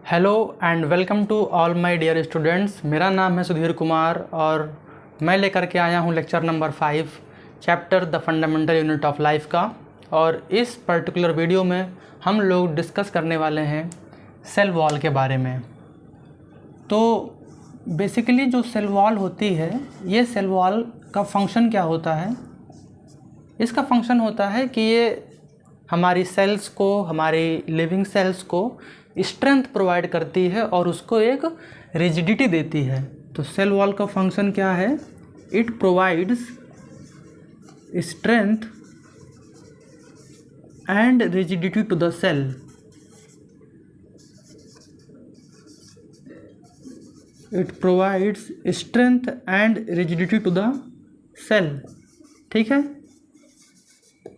Hello and welcome to all my dear students. मेरा नाम है सुधीर कुमार और मैं लेकर के आया हूँ lecture number 5 chapter the fundamental unit of life का। और इस पर्टिकुलर वीडियो में हम लोग डिस्कस करने वाले हैं सेल वॉल के बारे में। तो बेसिकली जो सेल वॉल होती है, ये सेल वॉल का फंक्शन क्या होता है? इसका फंक्शन होता है कि ये हमारी सेल्स को, हमारी लिविंग सेल्स को स्ट्रेंथ प्रोवाइड करती है और उसको एक रिजिडिटी देती है। तो सेल वॉल का फंक्शन क्या है? It provides strength and rigidity to the cell. It provides strength and rigidity to the cell. ठीक है।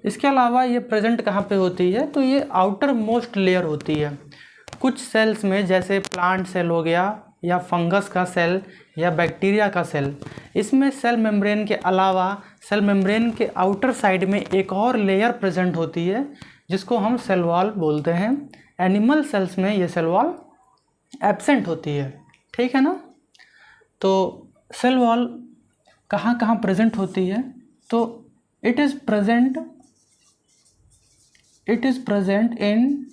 इसके अलावा ये प्रेजेंट कहाँ पे होती है? तो ये आउटर मोस्ट लेयर होती है कुछ सेल्स में, जैसे प्लांट सेल हो गया या फंगस का सेल या बैक्टीरिया का सेल। इसमें सेल मेम्ब्रेन के अलावा सेल मेम्ब्रेन के आउटर साइड में एक और लेयर प्रेजेंट होती है जिसको हम सेल वॉल बोलते हैं। एनिमल सेल्स में ये सेल वॉल एब्सेंट होती है। ठीक है ना। तो सेल वॉल कहाँ कहाँ प्रेजेंट होती है? तो it is present in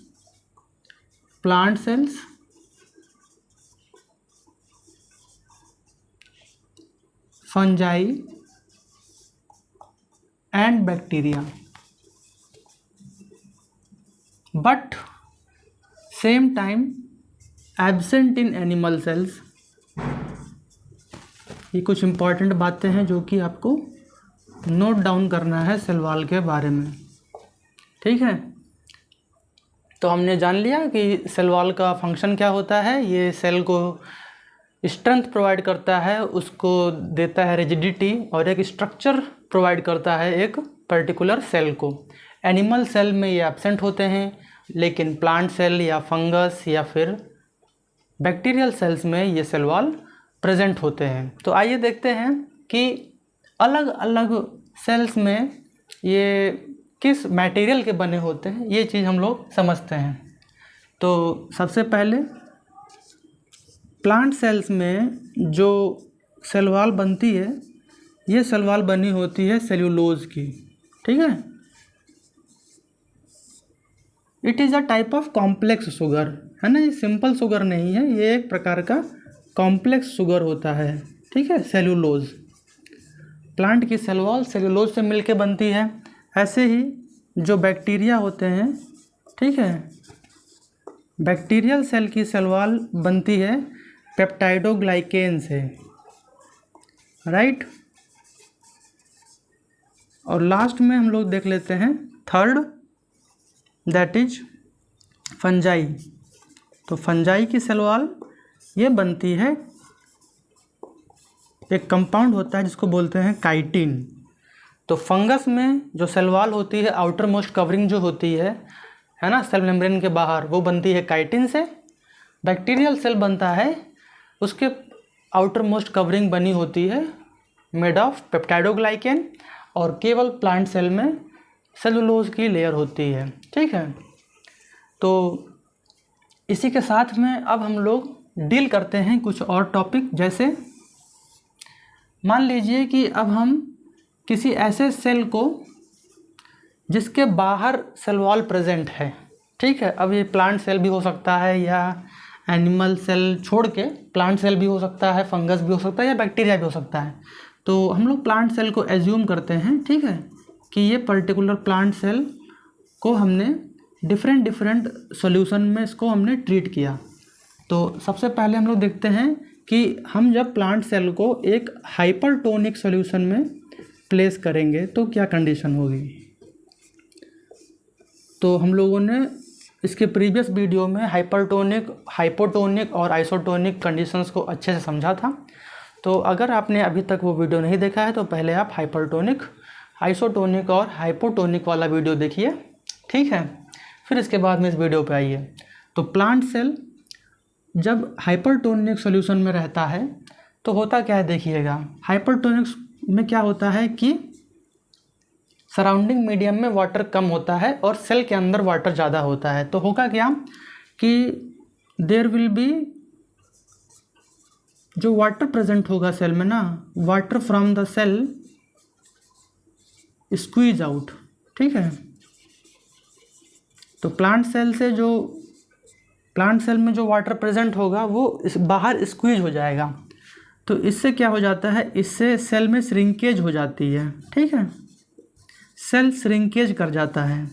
plant cells, fungi and bacteria, but same time absent in animal cells। ये कुछ इम्पॉर्टेंट बातें हैं जो कि आपको नोट डाउन करना है सेल वॉल के बारे में। ठीक है। तो हमने जान लिया कि सेल वॉल का फंक्शन क्या होता है। ये सेल को स्ट्रेंथ प्रोवाइड करता है, उसको देता है रिजिडिटी और एक स्ट्रक्चर प्रोवाइड करता है एक पर्टिकुलर सेल को। एनिमल सेल में ये एब्सेंट होते हैं, लेकिन प्लांट सेल या फंगस या फिर बैक्टीरियल सेल्स में ये सेल वॉल प्रेजेंट होते हैं। तो आइए देखते हैं कि अलग अलग सेल्स में ये किस मटेरियल के बने होते हैं, ये चीज़ हम लोग समझते हैं। तो सबसे पहले प्लांट सेल्स में जो सेल वॉल बनती है, ये सेल वॉल बनी होती है सेल्यूलोज की। ठीक है। It is a type of complex sugar, है ना। ये सिंपल शुगर नहीं है, ये एक प्रकार का कॉम्प्लेक्स शुगर होता है। ठीक है। सेल्यूलोज, प्लांट की सेल वॉल सेल्यूलोज से मिलके बनती है। ऐसे ही जो बैक्टीरिया होते हैं, ठीक है, बैक्टीरियल सेल की सेल वॉल बनती है पेप्टाइडोग्लाइकेन से, राइट। और लास्ट में हम लोग देख लेते हैं थर्ड, दैट इज फंजाई। तो फंजाई की सेल वॉल ये बनती है, एक कंपाउंड होता है जिसको बोलते हैं काइटिन। तो फंगस में जो सेल वॉल होती है, आउटर मोस्ट कवरिंग जो होती है ना, सेल मेम्ब्रेन के बाहर, वो बनती है काइटिन से। बैक्टीरियल सेल बनता है, उसके आउटर मोस्ट कवरिंग बनी होती है मेड ऑफ पेप्टाइडोग्लाइकेन, और केवल प्लांट सेल में सेलुलोज की लेयर होती है। ठीक है। तो इसी के साथ में अब हम लोग डील करते हैं कुछ और टॉपिक। जैसे मान लीजिए कि अब हम किसी ऐसे सेल को जिसके बाहर सेल वॉल प्रेजेंट है, ठीक है। अब ये प्लांट सेल भी हो सकता है या एनिमल सेल छोड़ के प्लांट सेल भी हो सकता है, फंगस भी हो सकता है या बैक्टीरिया भी हो सकता है। तो हम लोग प्लांट सेल को एज्यूम करते हैं, ठीक है, कि ये पर्टिकुलर प्लांट सेल को हमने डिफरेंट सॉल्यूशन में इसको हमने ट्रीट किया। तो सबसे पहले हम लोग देखते हैं कि हम जब प्लांट सेल को एक हाइपरटोनिक सॉल्यूशन में प्लेस करेंगे तो क्या कंडीशन होगी। तो हम लोगों ने इसके प्रीवियस वीडियो में हाइपरटोनिक, हाइपोटोनिक और आइसोटोनिक कंडीशंस को अच्छे से समझा था। तो अगर आपने अभी तक वो वीडियो नहीं देखा है तो पहले आप हाइपरटोनिक, आइसोटोनिक और हाइपोटोनिक वाला वीडियो देखिए। ठीक है। फिर इसके बाद में इस वीडियो पे आइए। तो प्लांट सेल जब हाइपरटोनिक सॉल्यूशन में रहता है तो होता क्या है, देखिएगा। हाइपरटोनिक में क्या होता है कि सराउंडिंग मीडियम में वाटर कम होता है और सेल के अंदर वाटर ज़्यादा होता है। तो होगा क्या कि देयर विल बी, जो वाटर प्रेजेंट होगा सेल में ना, water from the cell squeeze out, ठीक है। तो प्लांट सेल में जो वाटर प्रेजेंट होगा वो बाहर स्क्वीज हो जाएगा। तो इससे क्या हो जाता है, इससे सेल में श्रिंकेज हो जाती है, ठीक है, सेल श्रिंकेज कर जाता है।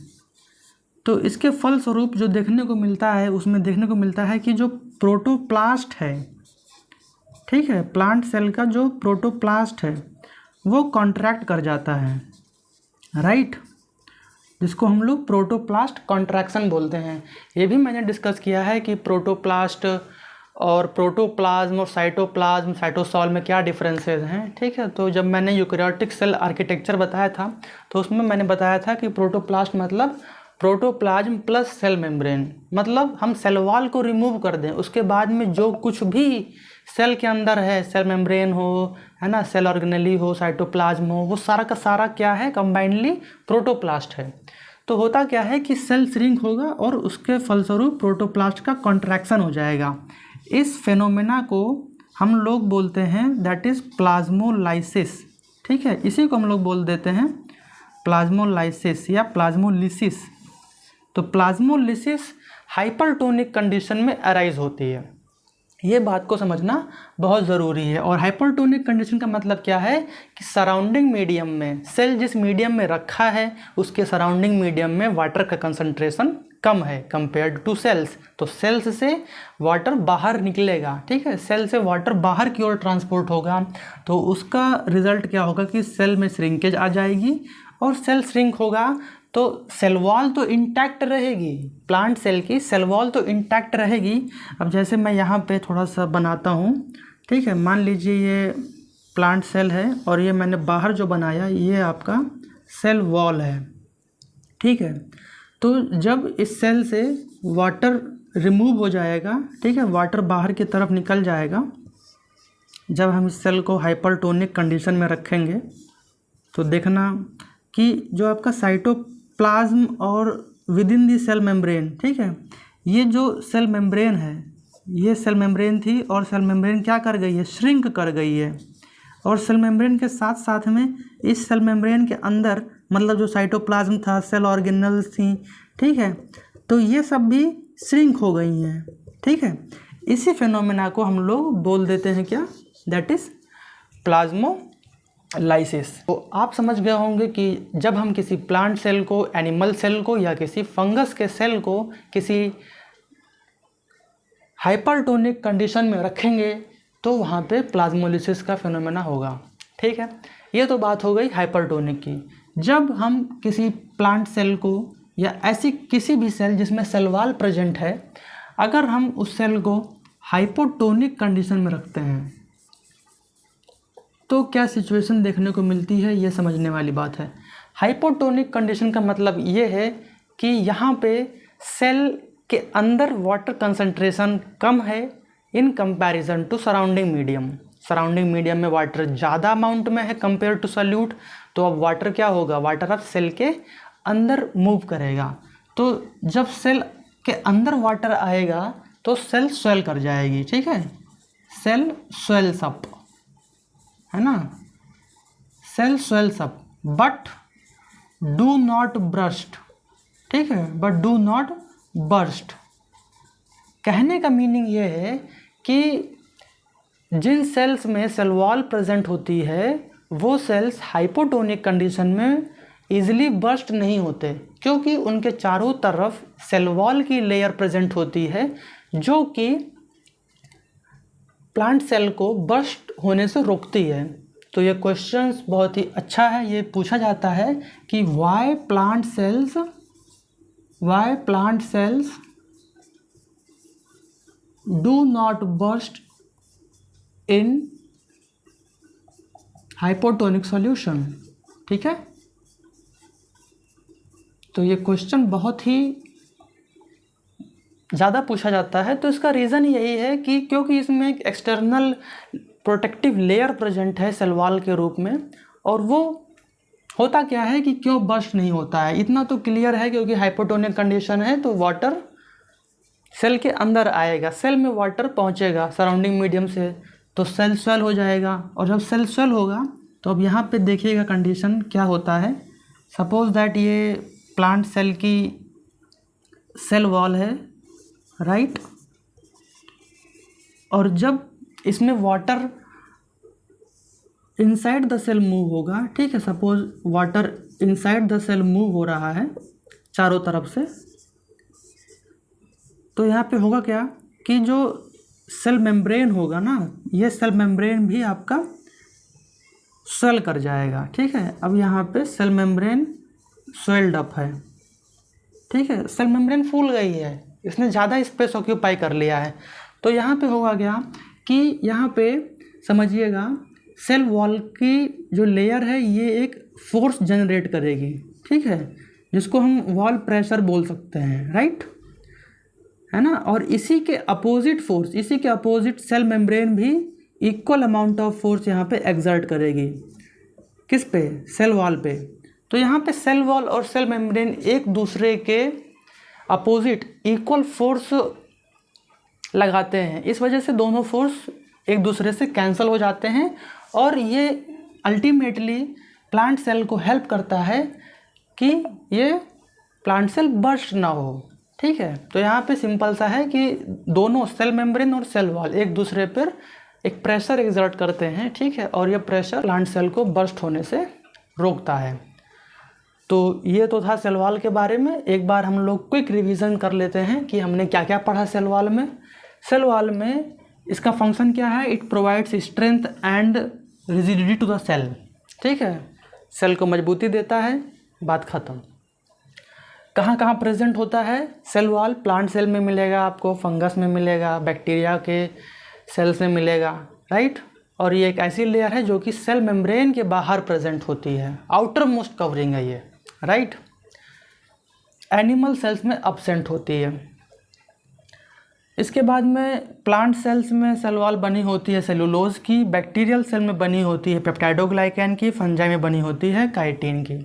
तो इसके फलस्वरूप जो देखने को मिलता है, उसमें देखने को मिलता है कि जो प्रोटोप्लास्ट है, ठीक है, प्लांट सेल का जो प्रोटोप्लास्ट है वो कॉन्ट्रैक्ट कर जाता है, राइट, जिसको हम लोग प्रोटोप्लास्ट कॉन्ट्रैक्शन बोलते हैं। ये भी मैंने डिस्कस किया है कि प्रोटोप्लास्ट और प्रोटोप्लाज्म और साइटोप्लाज्म, साइटोसॉल में क्या डिफरेंसेस हैं, ठीक है। तो जब मैंने यूकैरियोटिक सेल आर्किटेक्चर बताया था तो उसमें मैंने बताया था कि प्रोटोप्लास्ट मतलब प्रोटोप्लाज्म प्लस सेल मेम्ब्रेन, मतलब हम सेल वॉल को रिमूव कर दें, उसके बाद में जो कुछ भी सेल के अंदर है, सेल मेम्ब्रेन हो, है ना, सेल ऑर्गेनेली हो, साइटोप्लाज्म हो, वो सारा का सारा क्या है, कंबाइनली प्रोटोप्लास्ट है। तो होता क्या है कि सेल श्रिंक होगा और उसके फलस्वरूप प्रोटोप्लास्ट का कॉन्ट्रैक्शन हो जाएगा। इस फेनोमेना को हम लोग बोलते हैं दैट इज़ प्लाज्मोलाइसिस, ठीक है, इसी को हम लोग बोल देते हैं प्लाज्मोलाइसिस या प्लाज्मोलिसिस। तो प्लाज्मोलिसिस हाइपरटोनिक कंडीशन में अराइज होती है, ये बात को समझना बहुत ज़रूरी है। और हाइपरटोनिक कंडीशन का मतलब क्या है कि सराउंडिंग मीडियम में, सेल जिस मीडियम में रखा है उसके सराउंडिंग मीडियम में वाटर का कंसंट्रेशन कम है कंपेयर्ड टू सेल्स। तो सेल्स से वाटर बाहर निकलेगा, ठीक है, सेल से वाटर बाहर की ओर ट्रांसपोर्ट होगा, तो उसका रिजल्ट क्या होगा कि सेल में श्रिंकेज आ जाएगी, और सेल श्रिंक होगा तो सेल वॉल तो इंटैक्ट रहेगी, प्लांट सेल की सेल वॉल तो इंटैक्ट रहेगी। अब जैसे मैं यहाँ पे थोड़ा सा बनाता हूँ, ठीक है, मान लीजिए ये प्लांट सेल है और ये मैंने बाहर जो बनाया ये आपका सेल वॉल है, ठीक है। तो जब इस सेल से वाटर रिमूव हो जाएगा, ठीक है, वाटर बाहर की तरफ निकल जाएगा, जब हम इस सेल को हाइपरटोनिक कंडीशन में रखेंगे तो देखना कि जो आपका साइटोप्लाज्म और within the cell membrane, ठीक है, ये जो सेल मेम्ब्रेन है, ये सेल मेम्ब्रेन थी और सेल मेम्ब्रेन क्या कर गई है, श्रिंक कर गई है। और सेल मेम्ब्रेन के साथ साथ में इस सेल मेम्ब्रेन के अंदर मतलब जो साइटोप्लाज्म था, सेल ऑर्गेनल्स थी, ठीक है, तो ये सब भी श्रिंक हो गई हैं, ठीक है। इसी फिनोमेना को हम लोग बोल देते हैं क्या, दैट इज़ प्लाज्मोलाइसिस। तो आप समझ गए होंगे कि जब हम किसी प्लांट सेल को, एनिमल सेल को या किसी फंगस के सेल को किसी हाइपरटोनिक कंडीशन में रखेंगे तो वहाँ पे प्लाज्मोलिसिस का फिनोमेना होगा, ठीक है। ये तो बात हो गई हाइपरटोनिक की। जब हम किसी प्लांट सेल को या ऐसी किसी भी सेल जिसमें सेल वॉल प्रेजेंट है, अगर हम उस सेल को हाइपोटोनिक कंडीशन में रखते हैं तो क्या सिचुएशन देखने को मिलती है, ये समझने वाली बात है। हाइपोटोनिक कंडीशन का मतलब ये है कि यहाँ पे सेल के अंदर वाटर कंसंट्रेशन कम है in comparison to surrounding medium. Surrounding medium में वाटर ज़्यादा अमाउंट में है कंपेयर टू सॉल्यूट, तो अब वाटर क्या होगा, वाटर अब सेल के अंदर मूव करेगा। तो जब सेल के अंदर वाटर आएगा तो सेल स्वेल कर जाएगी, ठीक है, सेल स्वेल्स अप, है ना, cell swells up but do not burst, ठीक है, बट डू नॉट बर्स्ट। कहने का मीनिंग ये है कि जिन सेल्स में सेल वॉल प्रेजेंट होती है वो सेल्स हाइपोटोनिक कंडीशन में इजीली बर्स्ट नहीं होते, क्योंकि उनके चारों तरफ सेल वॉल की लेयर प्रेजेंट होती है जो कि प्लांट सेल को बर्स्ट होने से रोकती है। तो ये क्वेश्चन बहुत ही अच्छा है, ये पूछा जाता है कि why plant cells do not burst in hypotonic solution, ठीक है। तो ये क्वेश्चन बहुत ही ज़्यादा पूछा जाता है। तो इसका रीज़न यही है कि क्योंकि इसमें एक एक्सटर्नल प्रोटेक्टिव लेयर प्रेजेंट है सेल वॉल के रूप में, और वो होता क्या है कि क्यों बर्स्ट नहीं होता है, इतना तो क्लियर है, क्योंकि हाइपोटोनिक कंडीशन है तो वाटर सेल के अंदर आएगा, सेल में वाटर पहुंचेगा सराउंडिंग मीडियम से, तो सेल स्वेल हो जाएगा। और जब सेल स्वेल होगा तो अब यहाँ पे देखिएगा कंडीशन क्या होता है। सपोज दैट ये प्लांट सेल की सेल वॉल है, राइट। और जब इसमें water inside the cell move होगा, ठीक है, suppose water inside the cell move हो रहा है चारों तरफ से, तो यहाँ पे होगा क्या कि जो सेल मेम्ब्रेन होगा ना, ये सेल मेम्ब्रेन भी आपका स्वेल कर जाएगा, ठीक है। अब यहाँ पे सेल मेम्ब्रेन स्वेल्ड अप है, ठीक है, सेल मेम्ब्रेन फूल गई है, इसने ज़्यादा स्पेस ऑक्यूपाई कर लिया है। तो यहाँ पे होगा क्या कि यहाँ पे समझिएगा सेल वॉल की जो लेयर है ये एक फोर्स जनरेट करेगी, ठीक है, जिसको हम वॉल प्रेशर बोल सकते हैं, राइट, है ना। और इसी के अपोजिट फोर्स, इसी के अपोजिट सेल मेम्ब्रेन भी इक्वल अमाउंट ऑफ फोर्स यहाँ पे एक्सर्ट करेगी। किस पे? सेल वॉल पे। तो यहाँ पे सेल वॉल और सेल मेम्ब्रेन एक दूसरे के अपोजिट इक्वल फोर्स लगाते हैं, इस वजह से दोनों फोर्स एक दूसरे से कैंसिल हो जाते हैं और ये अल्टीमेटली प्लांट सेल को हेल्प करता है कि ये प्लांट सेल बर्स्ट ना हो, ठीक है। तो यहाँ पे सिंपल सा है कि दोनों सेल मेम्ब्रेन और सेल वॉल एक दूसरे पर एक प्रेशर एक्सर्ट करते हैं, ठीक है, और ये प्रेशर प्लांट सेल को बर्स्ट होने से रोकता है। तो ये तो था सेल वॉल के बारे में। एक बार हम लोग क्विक रिवीजन कर लेते हैं कि हमने क्या क्या पढ़ा सेल वॉल में। सेल वॉल में इसका फंक्शन क्या है? It provides strength and rigidity to the cell, ठीक है, सेल को मजबूती देता है, बात ख़त्म। कहाँ कहाँ प्रेजेंट होता है सेल वॉल? प्लांट सेल में मिलेगा आपको, फंगस में मिलेगा, बैक्टीरिया के सेल्स में मिलेगा, राइट। और ये एक ऐसी लेयर है जो कि सेल मेम्ब्रेन के बाहर प्रेजेंट होती है, आउटर मोस्ट कवरिंग है ये, राइट। एनिमल सेल्स में अब्सेंट होती है। इसके बाद में प्लांट सेल्स में सेल वॉल बनी होती है सेलुलोज की, बैक्टीरियल सेल में बनी होती है पेप्टाइडोग्लाइकैन की, फंजाई में बनी होती है काइटिन की।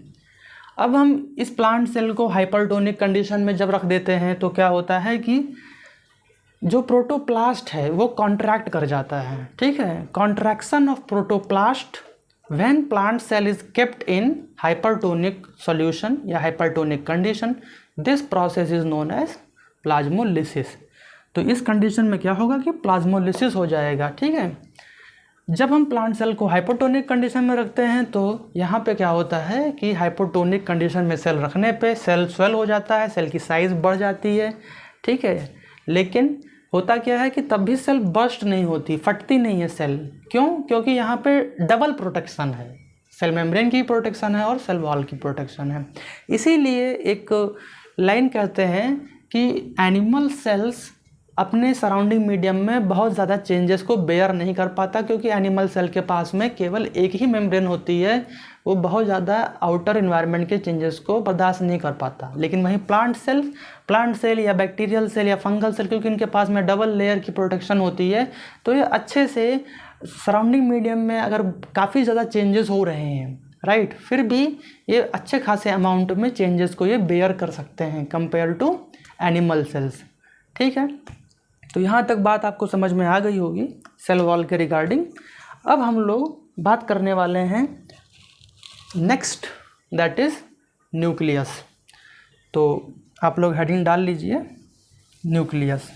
अब हम इस प्लांट सेल को हाइपरटोनिक कंडीशन में जब रख देते हैं तो क्या होता है कि जो प्रोटोप्लास्ट है वो कॉन्ट्रैक्ट कर जाता है, ठीक है। Contraction of protoplast when plant cell is kept in hypertonic solution या hypertonic condition, this process is known as plasmolysis. तो इस कंडीशन में क्या होगा कि प्लाज्मोलिसिस हो जाएगा, ठीक है। जब हम प्लांट सेल को हाइपोटोनिक कंडीशन में रखते हैं तो यहाँ पे क्या होता है कि हाइपोटोनिक कंडीशन में सेल रखने पे सेल स्वेल हो जाता है, सेल की साइज़ बढ़ जाती है, ठीक है। लेकिन होता क्या है कि तब भी सेल बर्स्ट नहीं होती, फटती नहीं है सेल। क्यों? क्योंकि यहाँ पे डबल प्रोटेक्शन है, सेल मेम्ब्रेन की प्रोटेक्शन है और सेल वॉल की प्रोटेक्शन है। इसीलिए एक लाइन कहते हैं कि एनिमल सेल्स अपने सराउंडिंग मीडियम में बहुत ज़्यादा चेंजेस को बेयर नहीं कर पाता, क्योंकि एनिमल सेल के पास में केवल एक ही मेम्ब्रेन होती है, वो बहुत ज़्यादा आउटर इन्वायरमेंट के चेंजेस को बर्दाश्त नहीं कर पाता। लेकिन वहीं प्लांट सेल या बैक्टीरियल सेल या फंगल सेल, क्योंकि इनके पास में डबल लेयर की प्रोटेक्शन होती है, तो ये अच्छे से सराउंडिंग मीडियम में अगर काफ़ी ज़्यादा चेंजेस हो रहे हैं, राइट, फिर भी ये अच्छे खासे अमाउंट में चेंजेस को ये बेयर कर सकते हैं कंपेयर टू एनिमल सेल्स, ठीक है। तो यहाँ तक बात आपको समझ में आ गई होगी सेल वॉल के रिगार्डिंग। अब हम लोग बात करने वाले हैं नेक्स्ट, दैट इज़ न्यूक्लियस। तो आप लोग हेडिंग डाल लीजिए nucleus.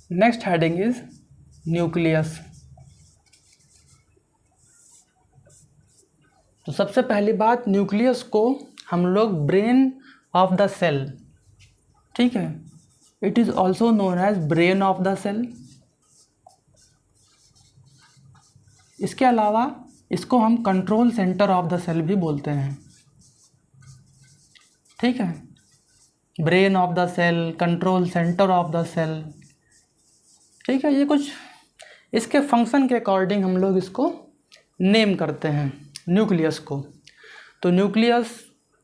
Next heading is nucleus. तो सबसे पहली बात, न्यूक्लियस को हम लोग ब्रेन ऑफ द सेल, ठीक है, it is also known as brain of the cell. इसके अलावा इसको हम control centre of the cell भी बोलते हैं, ठीक है, brain of the cell, control centre of the cell, ठीक है। ये कुछ इसके फंक्शन के अकॉर्डिंग हम लोग इसको नेम करते हैं न्यूक्लियस को। तो न्यूक्लियस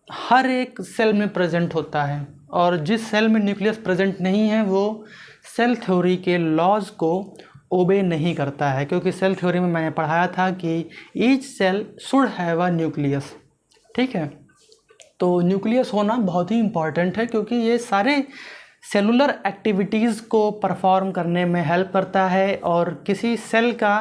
हर एक सेल में प्रेजेंट होता है, और जिस सेल में न्यूक्लियस प्रेजेंट नहीं है वो सेल थ्योरी के लॉज को ओबे नहीं करता है, क्योंकि सेल थ्योरी में मैंने पढ़ाया था कि each cell should have a nucleus, ठीक है। तो न्यूक्लियस होना बहुत ही इम्पॉर्टेंट है, क्योंकि ये सारे सेलुलर एक्टिविटीज़ को परफॉर्म करने में हेल्प करता है, और किसी सेल का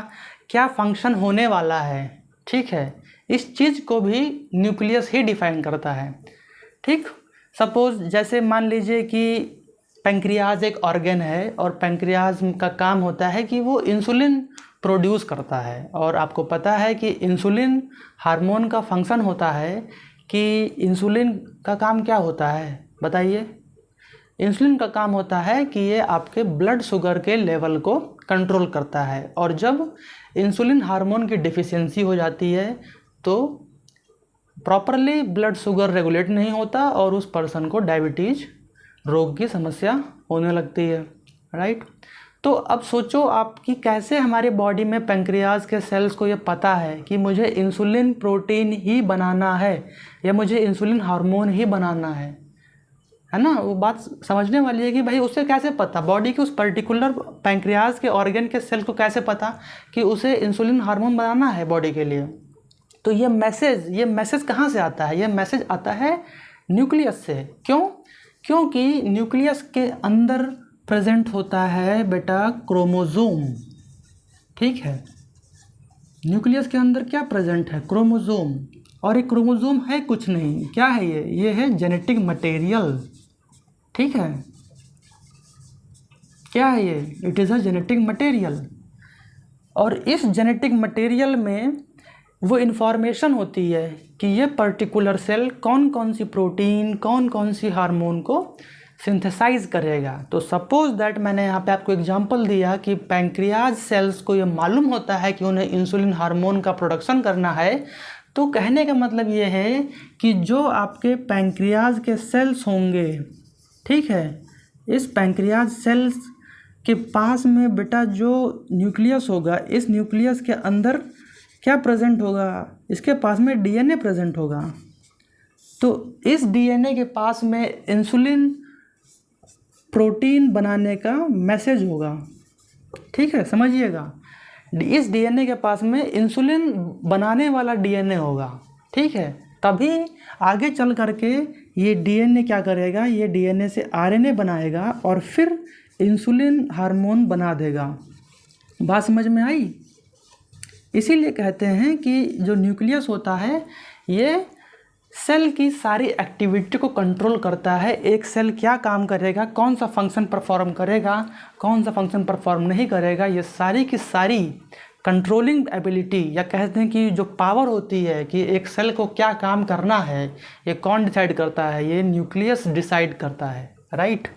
क्या फंक्शन होने वाला है, ठीक है, इस चीज़ को भी न्यूक्लियस ही डिफाइन करता है, ठीक। सपोज़ जैसे मान लीजिए कि पैंक्रियाज एक ऑर्गन है, और पैंक्रियाज का काम होता है कि वो इंसुलिन प्रोड्यूस करता है, और आपको पता है कि इंसुलिन हार्मोन का फंक्शन होता है कि इंसुलिन का काम क्या होता है बताइए। इंसुलिन का काम होता है कि ये आपके ब्लड शुगर के लेवल को कंट्रोल करता है, और जब इंसुलिन हार्मोन की डिफिशियंसी हो जाती है तो प्रॉपरली ब्लड शुगर रेगुलेट नहीं होता, और उस पर्सन को डायबिटीज़ रोग की समस्या होने लगती है, राइट। तो अब सोचो आप कि कैसे हमारे बॉडी में पैंक्रियाज के सेल्स को ये पता है कि मुझे इंसुलिन प्रोटीन ही बनाना है, या मुझे इंसुलिन हार्मोन ही बनाना है ना। वो बात समझने वाली है कि भाई उसे कैसे पता, बॉडी के उस पर्टिकुलर पैंक्रियाज के ऑर्गन के सेल को कैसे पता कि उसे इंसुलिन हार्मोन बनाना है बॉडी के लिए। तो ये मैसेज कहाँ से आता है? ये मैसेज आता है न्यूक्लियस से। क्यों? क्योंकि न्यूक्लियस के अंदर प्रेजेंट होता है बेटा क्रोमोसोम, ठीक है। न्यूक्लियस के अंदर क्या प्रेजेंट है? क्रोमोसोम। और एक क्रोमोसोम है कुछ नहीं, क्या है ये है जेनेटिक मटेरियल, ठीक है। क्या है ये? It is a genetic material. और इस जेनेटिक मटेरियल में वो इन्फॉर्मेशन होती है कि ये पर्टिकुलर सेल कौन कौन सी प्रोटीन, कौन कौन सी हार्मोन को सिंथेसाइज करेगा। तो सपोज दैट मैंने यहाँ पे आपको एग्जांपल दिया कि पैंक्रियाज सेल्स को ये मालूम होता है कि उन्हें इंसुलिन हार्मोन का प्रोडक्शन करना है। तो कहने का मतलब ये है कि जो आपके पैंक्रियाज के सेल्स होंगे, ठीक है, इस पैंक्रियाज सेल्स के पास में बेटा जो न्यूक्लियस होगा, इस न्यूक्लियस के अंदर क्या प्रेजेंट होगा? इसके पास में डीएनए प्रेजेंट होगा। तो इस डीएनए के पास में इंसुलिन प्रोटीन बनाने का मैसेज होगा, ठीक है, समझिएगा। इस डीएनए के पास में इंसुलिन बनाने वाला डीएनए होगा, ठीक है। तभी आगे चल करके ये डीएनए क्या करेगा? ये डीएनए से आरएनए बनाएगा और फिर इंसुलिन हार्मोन बना देगा। बात समझ में आई? इसीलिए कहते हैं कि जो न्यूक्लियस होता है ये सेल की सारी एक्टिविटी को कंट्रोल करता है। एक सेल क्या काम करेगा, कौन सा फंक्शन परफॉर्म करेगा, कौन सा फंक्शन परफॉर्म नहीं करेगा, ये सारी की सारी कंट्रोलिंग एबिलिटी, या कहते हैं कि जो पावर होती है कि एक सेल को क्या काम करना है, ये कौन डिसाइड करता है? ये न्यूक्लियस डिसाइड करता है, राइट।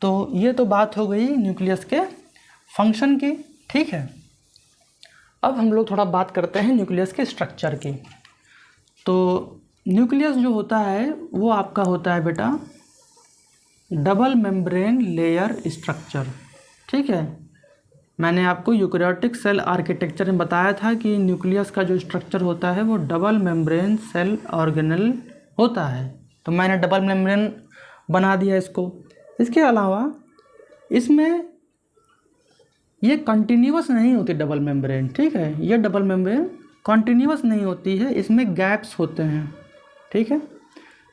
तो ये तो बात हो गई न्यूक्लियस के फंक्शन की, ठीक है। अब हम लोग थोड़ा बात करते हैं न्यूक्लियस के स्ट्रक्चर की। तो न्यूक्लियस जो होता है वो आपका होता है बेटा डबल मेम्ब्रेन लेयर स्ट्रक्चर, ठीक है। मैंने आपको यूकैरियोटिक सेल आर्किटेक्चर में बताया था कि न्यूक्लियस का जो स्ट्रक्चर होता है वो डबल मेम्ब्रेन सेल ऑर्गेनेल होता है। तो मैंने डबल मेम्ब्रेन बना दिया इसको। इसके अलावा इसमें ये कंटिन्यूअस नहीं होती डबल मेम्ब्रेन, ठीक है। ये डबल मेम्ब्रेन कंटिन्यूअस नहीं होती है, इसमें गैप्स होते हैं, ठीक है।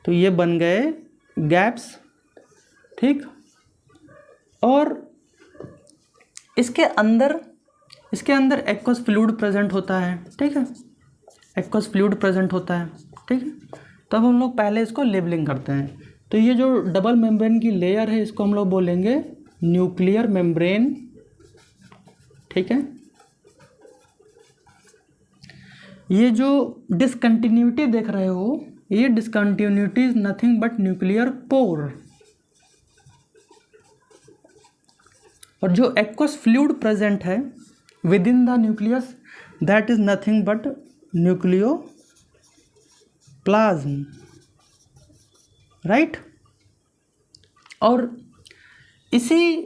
तो ये बन गए गैप्स, ठीक। और इसके अंदर एक्वस फ्लूइड प्रेजेंट होता है, ठीक है। एक्वस फ्लूइड प्रेजेंट होता है, ठीक है। तब हम लोग पहले इसको लेबलिंग करते हैं। तो ये जो डबल मेम्ब्रेन की लेयर है इसको हम लोग बोलेंगे न्यूक्लियर मेम्ब्रेन, ठीक है। ये जो डिसकंटिन्यूटी देख रहे हो, ये discontinuity is nothing but nuclear pore. और जो एक्वस फ्लूइड प्रेजेंट है with in the nucleus, that is nothing but nucleoplasm, right. और इसी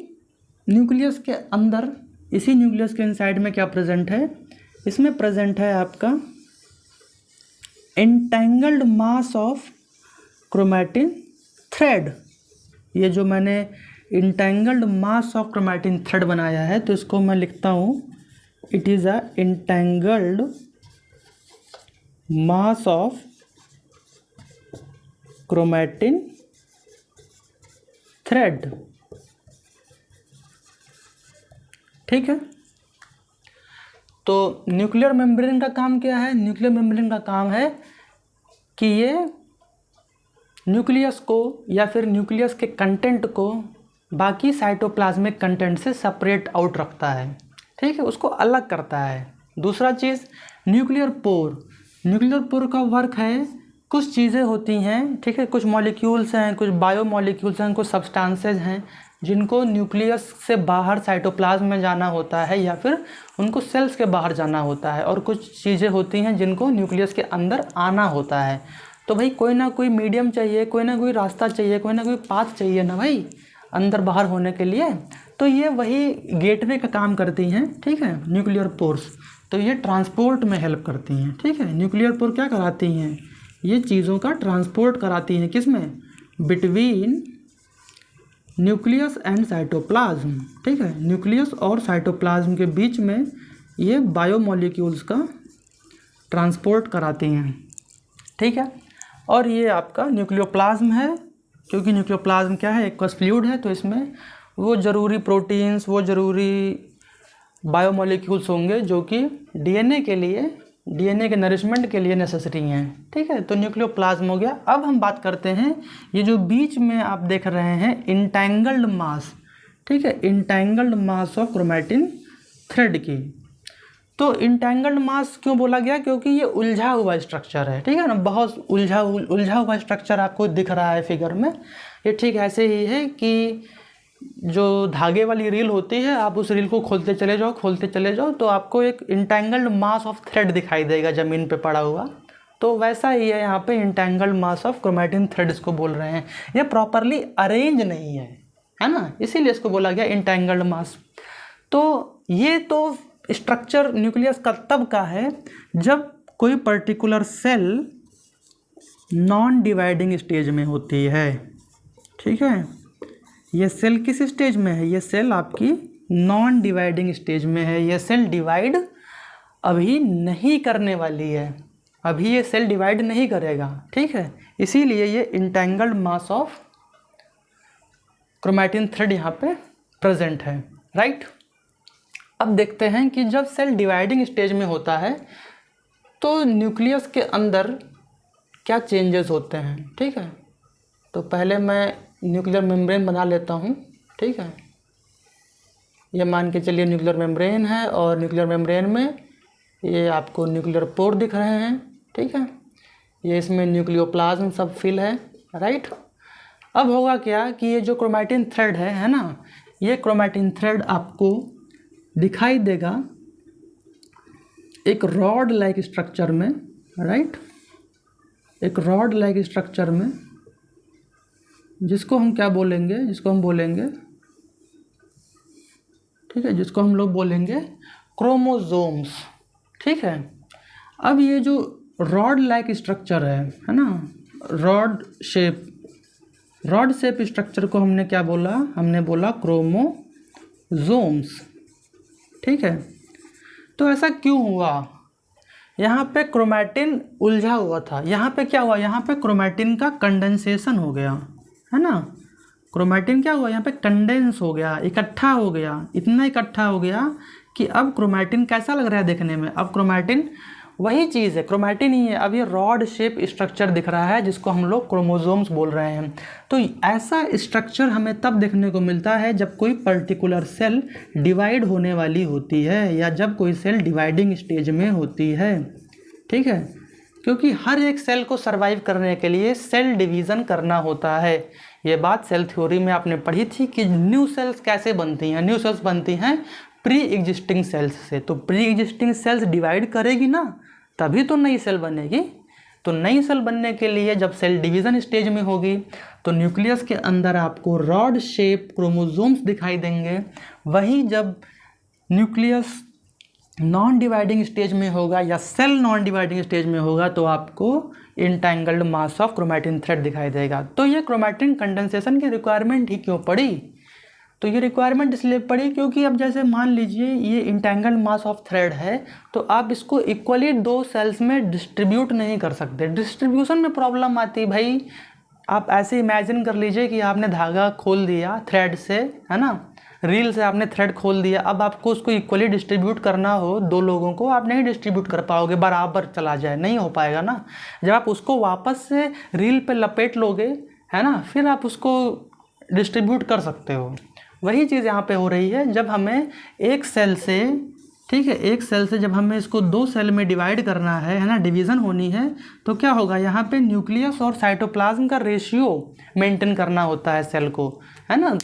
न्यूक्लियस के अंदर, इसी न्यूक्लियस के इनसाइड में क्या प्रेजेंट है, इसमें प्रेजेंट है आपका entangled mass of chromatin thread. ये जो मैंने entangled mass of chromatin thread बनाया है, तो इसको मैं लिखता हूँ, it is a entangled mass of chromatin thread. ठीक है। तो न्यूक्लियर मेम्ब्रेन का काम क्या है? न्यूक्लियर मेम्ब्रेन का काम है कि ये न्यूक्लियस को या फिर न्यूक्लियस के कंटेंट को बाकी साइटोप्लाज्मिक कंटेंट से सेपरेट आउट रखता है। ठीक है, उसको अलग करता है। दूसरा चीज़ न्यूक्लियर पोर। न्यूक्लियर पोर का वर्क है, कुछ चीज़ें होती हैं, ठीक है, कुछ मॉलिक्यूल्स हैं, कुछ बायो मॉलिक्यूल्स हैं, कुछ सब्सटेंसेज हैं जिनको न्यूक्लियस से बाहर साइटोप्लाज्म में जाना होता है या फिर उनको सेल्स के बाहर जाना होता है, और कुछ चीज़ें होती हैं जिनको न्यूक्लियस के अंदर आना होता है। तो भाई कोई ना कोई मीडियम चाहिए, कोई ना कोई रास्ता चाहिए, कोई ना कोई पाथ चाहिए ना भाई अंदर बाहर होने के लिए। तो ये वही गेटवे का काम करती हैं। ठीक है, न्यूक्लियर पोर्स। तो ये ट्रांसपोर्ट में हेल्प करती हैं। ठीक है, न्यूक्लियर पोर क्या कराती हैं? ये चीज़ों का ट्रांसपोर्ट कराती हैं। किस में? Between nucleus and cytoplasm. ठीक है, न्यूक्लियस और साइटोप्लाज्म के बीच में ये बायोमोलिक्यूल्स का ट्रांसपोर्ट कराती हैं। ठीक है, और ये आपका न्यूक्लियोप्लाज्म है, क्योंकि न्यूक्लियोप्लाज्म क्या है, एक्वस फ्लूइड है, तो इसमें वो ज़रूरी प्रोटीन्स, वो ज़रूरी बायोमोलिक्यूल्स होंगे जो कि डीएनए के लिए, डीएनए के नरिशमेंट के लिए नेसेसरी हैं। ठीक है, तो न्यूक्लियोप्लाज्म हो गया। अब हम बात करते हैं ये जो बीच में आप देख रहे हैं इंटेंगल्ड मास। ठीक है, entangled mass of chromatin thread की। तो इंटेंगल्ड मास क्यों बोला गया? क्योंकि ये उलझा हुआ स्ट्रक्चर है। ठीक है ना, बहुत उलझा हुआ स्ट्रक्चर आपको दिख रहा है फिगर में। ये ठीक ऐसे ही है कि जो धागे वाली रील होती है, आप उस रील को खोलते चले जाओ तो आपको एक इंटेंगल्ड मास ऑफ थ्रेड दिखाई देगा ज़मीन पे पड़ा हुआ। तो वैसा ही है यहाँ पे entangled mass of chromatin threads को बोल रहे हैं। ये प्रॉपरली अरेंज नहीं है ना, इसीलिए इसको बोला गया इंटेंगल्ड मास। तो ये तो स्ट्रक्चर न्यूक्लियस का तब का है जब कोई particular cell non dividing stage में होती है। ठीक है, ये सेल किस स्टेज में है? ये सेल आपकी नॉन डिवाइडिंग स्टेज में है। ये सेल डिवाइड अभी नहीं करने वाली है, अभी ये सेल डिवाइड नहीं करेगा। ठीक है, इसीलिए ये entangled mass of chromatin thread यहाँ पे प्रेजेंट है। राइट। अब देखते हैं कि जब सेल डिवाइडिंग स्टेज में होता है तो न्यूक्लियस के अंदर क्या चेंजेस होते हैं। ठीक है, तो पहले मैं न्यूक्लियर मेम्ब्रेन बना लेता हूँ। ठीक है, ये मान के चलिए न्यूक्लियर मेम्ब्रेन है, और न्यूक्लियर मेम्ब्रेन में ये आपको न्यूक्लियर पोर दिख रहे हैं। ठीक है, ये इसमें न्यूक्लियोप्लाज्म सब फिल है। राइट। अब होगा क्या कि ये जो क्रोमैटिन थ्रेड है ना, ये क्रोमैटिन थ्रेड आपको दिखाई देगा एक रॉड लाइक स्ट्रक्चर में। राइट, एक रॉड लाइक स्ट्रक्चर में, जिसको हम क्या बोलेंगे, जिसको हम बोलेंगे, ठीक है, जिसको हम लोग बोलेंगे क्रोमोसोम्स। ठीक है, अब ये जो रॉड लाइक स्ट्रक्चर है ना, रॉड शेप स्ट्रक्चर को हमने क्या बोला? हमने बोला क्रोमोसोम्स। ठीक है, तो ऐसा क्यों हुआ? यहाँ पे क्रोमैटिन उलझा हुआ था, यहाँ पे क्या हुआ? यहाँ पे क्रोमैटिन का कंडेंसेशन हो गया, है ना। क्रोमैटिन क्या हुआ? यहाँ पे कंडेंस हो गया, इकट्ठा हो गया, इतना इकट्ठा हो गया कि अब क्रोमैटिन कैसा लग रहा है देखने में? अब क्रोमैटिन वही चीज़ है, क्रोमैटिन ही है, अब ये रॉड शेप स्ट्रक्चर दिख रहा है जिसको हम लोग क्रोमोसोम्स बोल रहे हैं। तो ऐसा स्ट्रक्चर हमें तब देखने को मिलता है जब कोई पर्टिकुलर सेल डिवाइड होने वाली होती है, या जब कोई सेल डिवाइडिंग स्टेज में होती है। ठीक है, क्योंकि हर एक सेल को सर्वाइव करने के लिए सेल डिवीज़न करना होता है। ये बात सेल थ्योरी में आपने पढ़ी थी कि न्यू सेल्स कैसे बनती हैं। न्यू सेल्स बनती हैं प्री एग्जिस्टिंग सेल्स से। तो प्री एग्जिस्टिंग सेल्स डिवाइड करेगी ना, तभी तो नई सेल बनेगी। तो नई सेल बनने के लिए जब सेल डिवीज़न स्टेज में होगी तो न्यूक्लियस के अंदर आपको रॉड शेप क्रोमोसोम्स दिखाई देंगे। वहीं जब न्यूक्लियस नॉन डिवाइडिंग स्टेज में होगा या सेल नॉन डिवाइडिंग स्टेज में होगा तो आपको entangled mass of chromatin thread दिखाई देगा। तो ये क्रोमैटिन कंडेंसेशन की रिक्वायरमेंट ही क्यों पड़ी? तो ये रिक्वायरमेंट इसलिए पड़ी क्योंकि अब जैसे मान लीजिए ये इंटैंगल्ड मास ऑफ थ्रेड है तो आप इसको इक्वली 2 सेल्स में डिस्ट्रीब्यूट नहीं कर सकते। डिस्ट्रीब्यूशन में प्रॉब्लम आती है भाई। आप ऐसे इमेजिन कर लीजिए कि आपने धागा खोल दिया थ्रेड से, है ना, रील से आपने थ्रेड खोल दिया। अब आपको उसको इक्वली डिस्ट्रीब्यूट करना हो 2 लोगों को, आप नहीं डिस्ट्रीब्यूट कर पाओगे, बराबर चला जाए, नहीं हो पाएगा ना। जब आप उसको वापस से रील पे लपेट लोगे, है ना, फिर आप उसको डिस्ट्रीब्यूट कर सकते हो। वही चीज़ यहाँ पे हो रही है। जब हमें एक सेल से, ठीक है, एक सेल से जब हमें इसको 2 सेल में डिवाइड करना है ना, डिवीज़न होनी है, तो क्या होगा, यहाँ पे न्यूक्लियस और साइटोप्लाज्म का रेशियो मेंटेन करना होता है सेल को, है ना।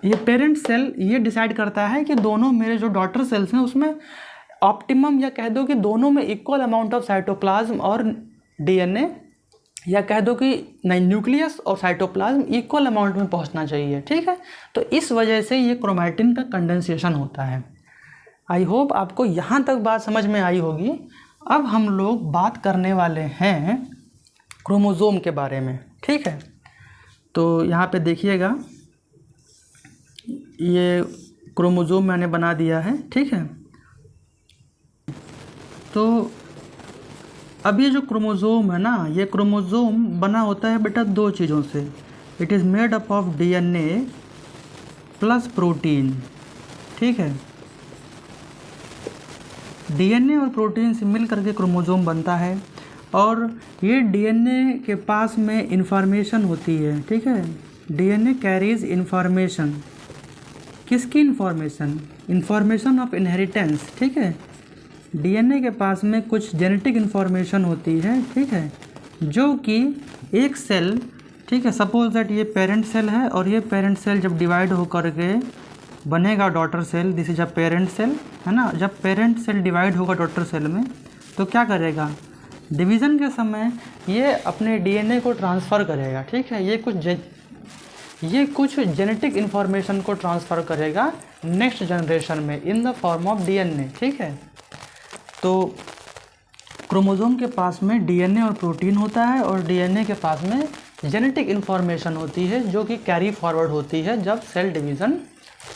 ये पेरेंट सेल ये डिसाइड करता है कि दोनों मेरे जो डॉटर सेल्स हैं उसमें ऑप्टिमम, या कह दो कि दोनों में इक्वल अमाउंट ऑफ साइटोप्लाज्म और डीएनए, या कह दो कि नहीं, न्यूक्लियस और साइटोप्लाज्म इक्वल अमाउंट में पहुंचना चाहिए, ठीक है। तो इस वजह से ये क्रोमैटिन का कंडेंसेशन होता है। आई होप आपको यहाँ तक बात समझ में आई होगी। अब हम लोग बात करने वाले हैं क्रोमोसोम के बारे में, ठीक है। तो यहाँ पे देखिएगा, ये क्रोमोसोम मैंने बना दिया है, ठीक है। तो अब ये जो क्रोमोसोम है ना, ये क्रोमोसोम बना होता है बेटा 2 चीज़ों से। It is made up of DNA plus protein, ठीक है। डीएनए और प्रोटीन से मिल करके क्रोमोसोम बनता है और ये डीएनए के पास में इंफॉर्मेशन होती है, ठीक है। डीएनए कैरीज इंफॉर्मेशन, किसकी इंफॉर्मेशन? इंफॉर्मेशन ऑफ इनहेरिटेंस, ठीक है। डीएनए के पास में कुछ जेनेटिक इन्फॉर्मेशन होती है, ठीक है, जो कि एक सेल, ठीक है, सपोज दैट ये पेरेंट सेल है और ये पेरेंट सेल जब डिवाइड होकर के बनेगा daughter cell, this is a parent cell, है ना। जब पेरेंट सेल डिवाइड होगा डॉटर सेल में तो क्या करेगा, डिवीज़न के समय ये अपने डीएनए को ट्रांसफ़र करेगा, ठीक है। ये कुछ जेनेटिक इन्फॉर्मेशन को ट्रांसफ़र करेगा नेक्स्ट जनरेशन में in the form of DNA, ठीक है। तो क्रोमोसोम के पास में डीएनए और प्रोटीन होता है और डीएनए के पास में जेनेटिक इन्फॉर्मेशन होती है जो कि कैरी फॉरवर्ड होती है जब सेल डिवीज़न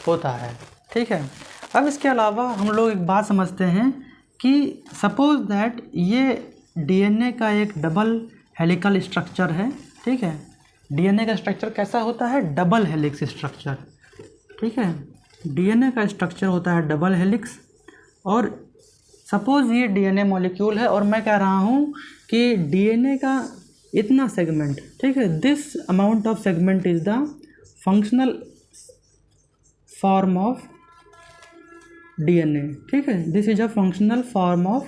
होता है, ठीक है। अब इसके अलावा हम लोग एक बात समझते हैं कि सपोज दैट ये डीएनए का एक डबल हेलिकल स्ट्रक्चर है, ठीक है। डीएनए का स्ट्रक्चर कैसा होता है? डबल हेलिक्स स्ट्रक्चर, ठीक है। डीएनए का स्ट्रक्चर होता है डबल हेलिक्स। और सपोज ये डीएनए मॉलिक्यूल है और मैं कह रहा हूँ कि डीएनए का इतना सेगमेंट, ठीक है, this amount of segment is the functional form of DNA, ठीक है। This is a functional form of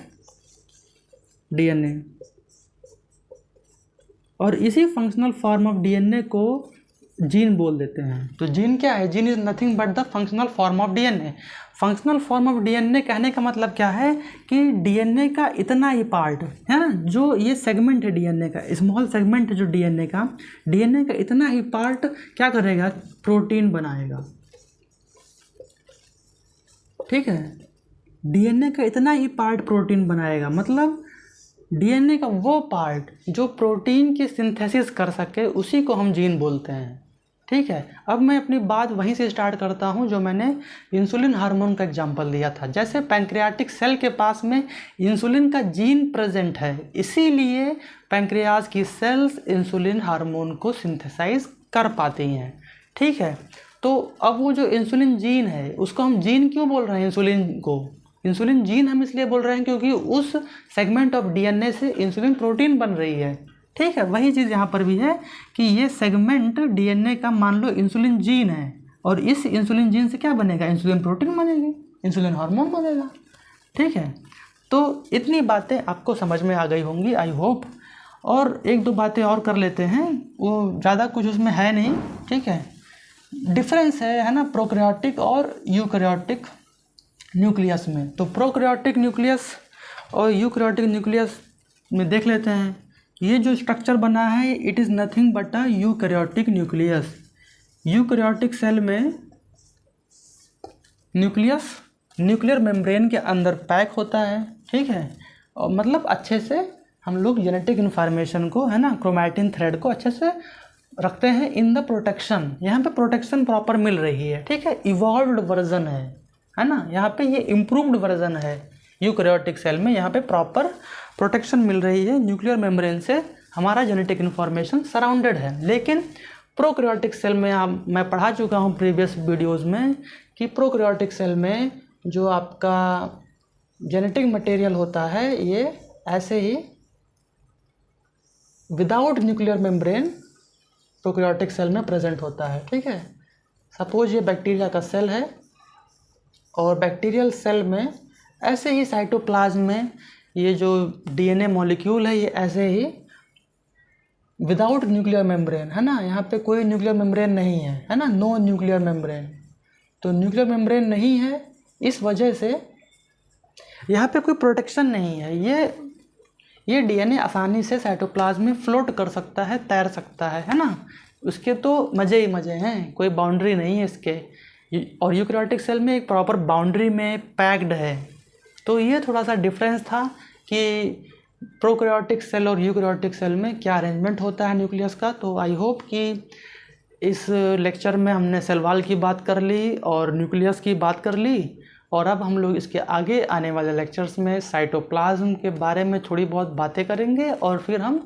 DNA. और इसी फंक्शनल फॉर्म ऑफ डीएनए को जीन बोल देते हैं। तो जीन क्या है? Gene is nothing but the functional form of DNA. Functional form of DNA कहने का मतलब क्या है कि डीएनए का इतना ही पार्ट है ना, जो ये सेगमेंट है डीएनए का, स्मॉल सेगमेंट है जो डीएनए का इतना ही पार्ट क्या करेगा? प्रोटीन बनाएगा, ठीक है। डीएनए का इतना ही पार्ट प्रोटीन बनाएगा, मतलब डीएनए का वो पार्ट जो प्रोटीन की सिंथेसिस कर सके उसी को हम जीन बोलते हैं, ठीक है। अब मैं अपनी बात वहीं से स्टार्ट करता हूँ जो मैंने इंसुलिन हार्मोन का एग्जांपल दिया था। जैसे पैंक्रियाटिक सेल के पास में इंसुलिन का जीन प्रेजेंट है, इसीलिए पैंक्रियाज की सेल्स इंसुलिन हार्मोन को सिंथेसाइज कर पाती हैं, ठीक है। तो अब वो जो इंसुलिन जीन है उसको हम जीन क्यों बोल रहे हैं? इंसुलिन जीन हम इसलिए बोल रहे हैं क्योंकि उस सेगमेंट ऑफ डीएनए से इंसुलिन प्रोटीन बन रही है, ठीक है। वही चीज़ यहाँ पर भी है कि ये सेगमेंट डीएनए का मान लो इंसुलिन जीन है और इस इंसुलिन जीन से क्या बनेगा? इंसुलिन प्रोटीन बनेगी, इंसुलिन हार्मोन बनेगा, ठीक है। तो इतनी बातें आपको समझ में आ गई होंगी, आई होप। और 1-2 बातें और कर लेते हैं, वो ज़्यादा कुछ उसमें है नहीं, ठीक है। डिफरेंस है ना, प्रोकैरियोटिक और यूकैरियोटिक न्यूक्लियस में। तो प्रोकैरियोटिक न्यूक्लियस और यूकैरियोटिक न्यूक्लियस में देख लेते हैं। ये जो स्ट्रक्चर बना है it is nothing but a eukaryotic nucleus. Eukaryotic cell में न्यूक्लियस न्यूक्लियर मेम्ब्रेन के अंदर पैक होता है, ठीक है, और मतलब अच्छे से हम लोग जेनेटिक इन्फॉर्मेशन को, है ना, क्रोमैटिन थ्रेड को अच्छे से रखते हैं इन द प्रोटेक्शन। यहाँ पे प्रोटेक्शन प्रॉपर मिल रही है, ठीक है, इवॉल्व्ड वर्जन है ना, यहाँ पे ये इम्प्रूव्ड वर्जन है यूकैरियोटिक सेल में। यहाँ पे प्रॉपर प्रोटेक्शन मिल रही है न्यूक्लियर मेम्ब्रेन से, हमारा जेनेटिक इन्फॉर्मेशन सराउंडेड है। लेकिन प्रोकैरियोटिक सेल में मैं पढ़ा चुका हूँ प्रीवियस वीडियोज़ में कि प्रोकैरियोटिक सेल में जो आपका जेनेटिक मटेरियल होता है ये ऐसे ही without nuclear membrane prokaryotic cell में प्रेजेंट होता है, ठीक है। सपोज ये बैक्टीरिया का सेल है और बैक्टीरियल सेल में ऐसे ही साइटोप्लाज्म में ये जो डीएनए मॉलिक्यूल है ये ऐसे ही विदाउट न्यूक्लियर मेम्ब्रेन, है ना, यहाँ पे कोई न्यूक्लियर मेम्ब्रेन नहीं है ना, नो न्यूक्लियर मेम्ब्रेन। तो न्यूक्लियर मेम्ब्रेन नहीं है, इस वजह से यहाँ पे कोई प्रोटेक्शन नहीं है। ये डीएनए आसानी से साइटोप्लाज्म में फ्लोट कर सकता है, तैर सकता है ना, उसके तो मज़े ही मज़े हैं, कोई बाउंड्री नहीं है इसके। और यूकैरियोटिक सेल में एक प्रॉपर बाउंड्री में पैक्ड है। तो ये थोड़ा सा डिफरेंस था कि प्रोकैरियोटिक सेल और यूकैरियोटिक सेल में क्या अरेंजमेंट होता है न्यूक्लियस का। तो आई होप कि इस लेक्चर में हमने सेल वॉल की बात कर ली और न्यूक्लियस की बात कर ली, और अब हम लोग इसके आगे आने वाले लेक्चर्स में साइटोप्लाज्म के बारे में थोड़ी बहुत बातें करेंगे और फिर हम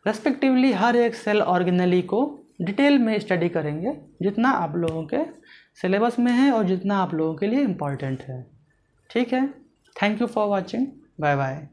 रेस्पेक्टिवली हर एक सेल ऑर्गेनेली को डिटेल में स्टडी करेंगे, जितना आप लोगों के सिलेबस में है और जितना आप लोगों के लिए इम्पॉर्टेंट है, ठीक है। Thank you for watching, bye bye.